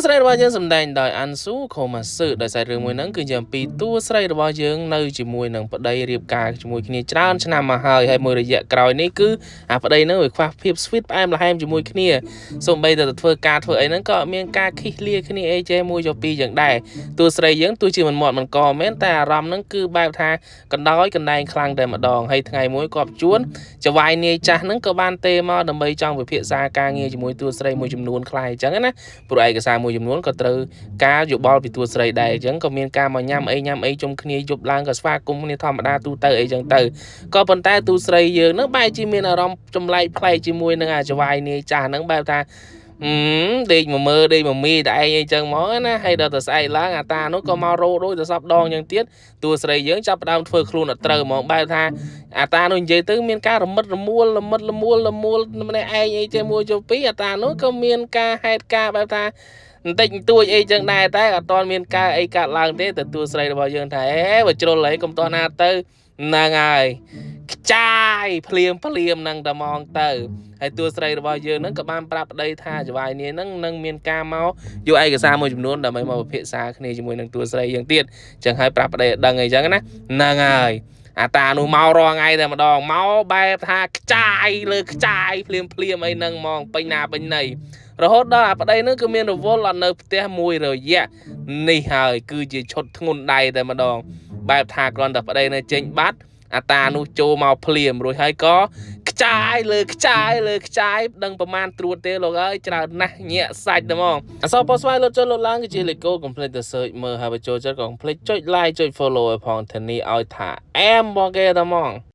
ស្រីរបស់យើងសម្ដែងដោយអាន់ស៊ូខូម៉ាស៊ឺដោយសាររឿងមួយហ្នឹងគឺជាអំពីតួស្រីរបស់យើងនៅជាមួយនឹងប្តីរៀបការជាមួយគ្នាច្រើនឆ្នាំមកហើយមួយរយៈក្រោយនេះគឺអាប្តីហ្នឹងវាខ្វះភាព sweet ផ្អែមល្ហែមជាមួយគ្នាសូម្បីតែធ្វើការធ្វើអីហ្នឹងក៏មានការខិះលាគ្នាអីចេះមួយចុះពីរយ៉ាងដែរតួស្រីយើងទោះជាមិនមាត់មិនកមែនតែអារម្មណ៍ហ្នឹងគឺបែបថាកណ្ដោយកណ្ដែងខ្លាំងតែម្ដងហើយថ្ងៃមួយគាត់ជួនចវាយនាយចាស់ហ្នឹងក៏បានទេមកដើម្បីចង់ពិភាក្សាការងារជាមួយតួស្រីមួយចំនួនខ្លះអញ្ចឹងណាព្រោះឯកសារមួយចំនួនក៏ត្រូវការយោបល់ពីតួស្រីដែរអញ្ចឹងក៏មានការមកញ៉ាំអីជុំគ្នាយប់ឡើងក៏ស្វាគមន៍គ្នាធម្មតាទូទៅអីចឹងទៅក៏ប៉ុន្តែតួស្រីយើងនឹងបែរជាមានអារម្មណ៍ចម្លែកប្លែកជាមួយនឹងអាចវាយនាយចាស់ហ្នឹងបែបថាដេកមកមើលដេកមកមីតែឯងអីចឹងមកណាហើយដល់ទៅស្អែកឡើងអាតានោះក៏មករោដូចទៅសពដងចឹងទៀតតួស្រីយើងចាប់ផ្ដើមធ្វើខ្លួនអត់ត្រូវហ្មងបែបថាអាតានោះនិយាយទៅមានការរមិតរមួលម្នាក់ឯងអីចេះមួយចុះពីរអាតានោះក៏មានការហេតុការបែបថាបន្តិចបន្តួចអីចឹងដែរតែអត់ទាន់មានការអីកាត់ឡើងទេតែតួស្រីរបស់យើងថាបើជ្រុលហើយកុំតោះណាទៅហ្នឹងហើយខ្ចាយភ្លាមហ្នឹងតែហ្មងទៅហើយតួស្រីរបស់យើងហ្នឹងក៏បានប្រាប់ប្តីថាចវាយនាយហ្នឹងនឹងមានការមកយកឯកសារមួយចំនួនដើម្បីមកពិភាក្សាគ្នាជាមួយនឹងតួស្រីយើងទៀតចឹងហើយប្រាប់ប្តីឲ្យដឹងអីចឹងណាហ្នឹងហើយអាតានោះមករងថ្ងៃតែម្ដងមកបែបថាខ្ចាយលើខ្ចាយភ្លាមអីហ្នឹងហ្មងពេញណាពេញណីរហូតដល់អាប្តីនឹងគឺមានរវល់អត់នៅផ្ទះមួយរយៈនេះហើយគឺជាឈុតធ្ងន់ដៃតែម្ដងបែបថាគ្រាន់តែប្តីនៅចេញបាត់អាតានោះចូលមកភ្លាមរួចហើយក៏ខ្ចាយលើខ្ចាយដឹងប្រមាណត្រួតទេលោកអើយច្រើនណាស់ញាក់សាច់តែហ្មងអសពស្វ័យលុតចុះលុតឡើងគឺជាលេខកូកុំភ្លេចទៅ search មើលហើយបញ្ចូលចិត្តក៏កុំភ្លេចចុច like ចុច follow ឲ្យផងធានាឲ្យថាអែមបងគេតែហ្មង